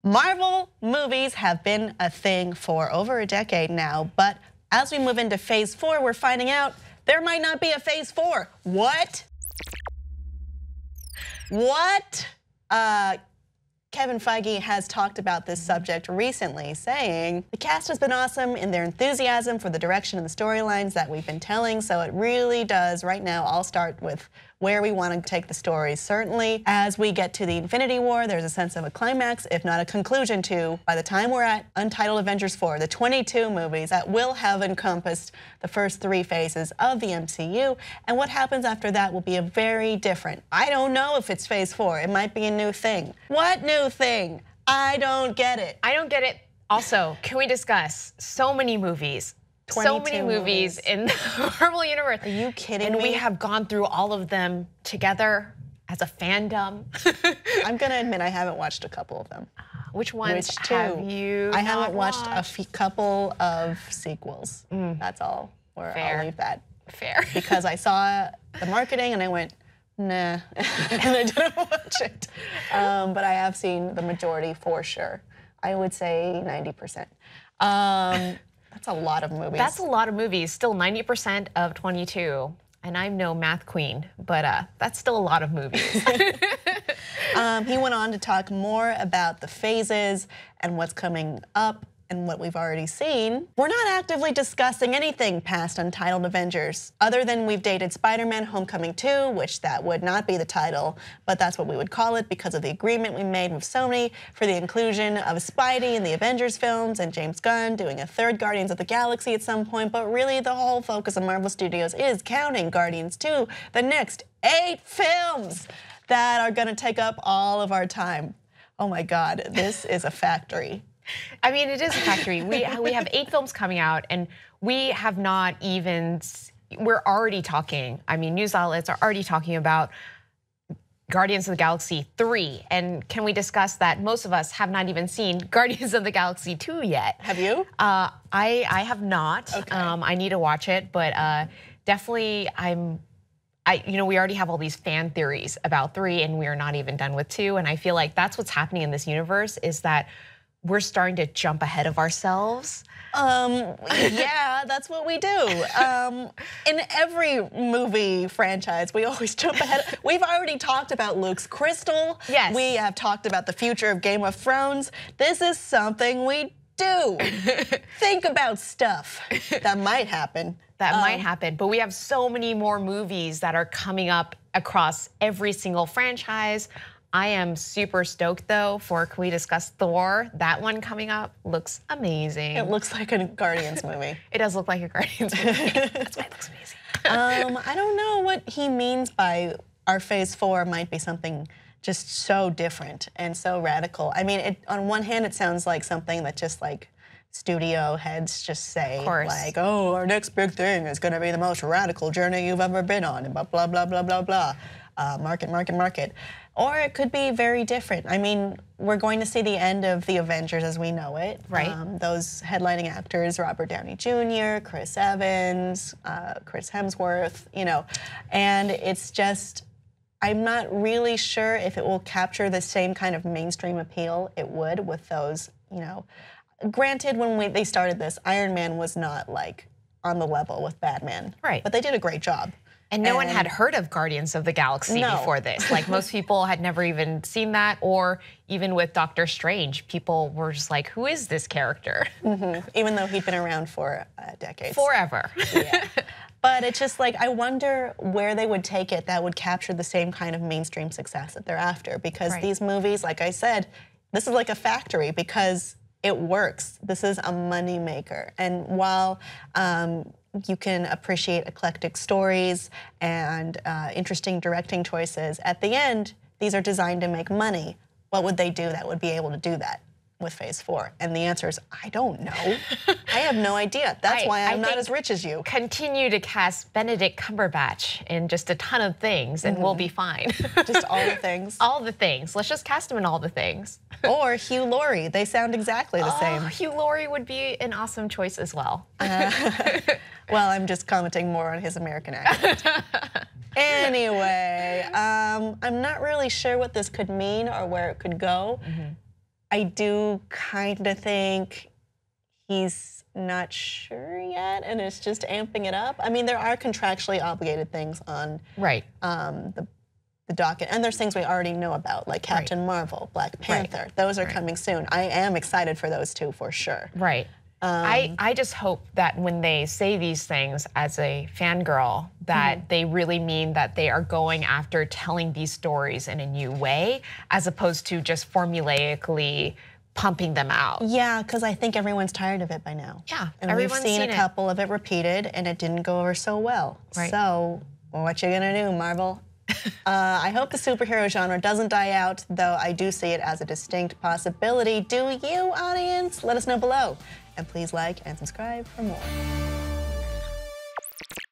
Marvel movies have been a thing for over a decade now, but as we move into phase 4, we're finding out there might not be a phase 4. What? What? Kevin Feige has talked about this subject recently, saying the cast has been awesome in their enthusiasm for the direction and the storylines that we've been telling, so it really does right now all start with where we want to take the stories. Certainly, as we get to the Infinity War, there's a sense of a climax, if not a conclusion to, by the time we're at Untitled Avengers 4, the 22 movies that will have encompassed the first 3 phases of the MCU, and what happens after that will be a very different. I don't know if it's phase 4, it might be a new thing. What new thing? I don't get it. I don't get it. Also, can we discuss so many movies? So many movies in the Marvel universe. Are you kidding me? And we have gone through all of them together as a fandom. I'm gonna admit I haven't watched a couple of them. Which ones have you I haven't watched a couple of sequels. That's all. I'll leave that. Fair. Because I saw the marketing and I went, nah, and I didn't watch it. But I have seen the majority for sure. I would say 90%. That's a lot of movies. That's a lot of movies. Still 90% of 22. And I'm no math queen, but that's still a lot of movies. He went on to talk more about the phases and what's coming up and what we've already seen. We're not actively discussing anything past Untitled Avengers, other than we've dated Spider-Man Homecoming 2, which that would not be the title, but that's what we would call it because of the agreement we made with Sony for the inclusion of Spidey in the Avengers films and James Gunn doing a third Guardians of the Galaxy at some point, but really the whole focus of Marvel Studios is counting Guardians 2, the next 8 films that are gonna take up all of our time. Oh my God, this is a factory. I mean, it is a factory. We have 8 films coming out, and we have not even, we're already talking, I mean, news outlets are already talking about Guardians of the Galaxy 3. And can we discuss that most of us have not even seen Guardians of the Galaxy 2 yet? Have you? I have not. Okay. I need to watch it, but definitely we already have all these fan theories about 3, and we are not even done with 2. And I feel like that's what's happening in this universe is that we're starting to jump ahead of ourselves. Yeah, that's what we do. In every movie franchise, we always jump ahead. We've already talked about Luke's crystal. Yes. We have talked about the future of Game of Thrones. This is something we do. Think about stuff that might happen. That might happen, but we have so many more movies that are coming up across every single franchise. I am super stoked though for, can we discuss Thor? That one coming up looks amazing. It looks like a Guardians movie. It does look like a Guardians movie. That's why it looks amazing. I don't know what he means by our phase 4 might be something just so different and so radical. I mean, on one hand, it sounds like something that just like studio heads just say, like, oh, our next big thing is gonna be the most radical journey you've ever been on, and blah, blah, blah, blah, blah, blah. Market, market, market. Or it could be very different. I mean, we're going to see the end of the Avengers as we know it. Right. Those headlining actors, Robert Downey Jr., Chris Evans, Chris Hemsworth, and it's just, I'm not really sure if it will capture the same kind of mainstream appeal it would with those, Granted, when they started this, Iron Man was not like on the level with Batman. Right. But they did a great job. And no one had heard of Guardians of the Galaxy before this. Like most people had never even seen that, or even with Doctor Strange, people were just like, who is this character? Even though he'd been around for decades. Forever. Yeah. But it's just like, I wonder where they would take it that would capture the same kind of mainstream success that they're after. Because these movies, like I said, this is like a factory because it works. This is a money maker. And while you can appreciate eclectic stories and interesting directing choices, at the end, these are designed to make money. What would they do that would be able to do that with phase 4? And the answer is, I don't know. I have no idea. That's why I'm not as rich as you. Continue to cast Benedict Cumberbatch in just a ton of things and we'll be fine. Just all the things? All the things. Let's just cast him in all the things. Or Hugh Laurie. They sound exactly the same. Hugh Laurie would be an awesome choice as well. Well, I'm just commenting more on his American accent. Anyway, I'm not really sure what this could mean or where it could go. I do kind of think he's not sure yet, and it's just amping it up. I mean, there are contractually obligated things on the docket, and there's things we already know about, like Captain Marvel, Black Panther. Those are coming soon. I am excited for those two for sure. Right. I just hope that when they say these things as a fangirl, that they really mean that they are going after telling these stories in a new way, as opposed to just formulaically pumping them out. Yeah, because I think everyone's tired of it by now. Yeah, and everyone's we've seen a it. couple of it repeated, and it didn't go over so well. Right. So what you gonna do, Marvel? I hope the superhero genre doesn't die out, though I do see it as a distinct possibility. Do you, audience? Let us know below. And please like and subscribe for more.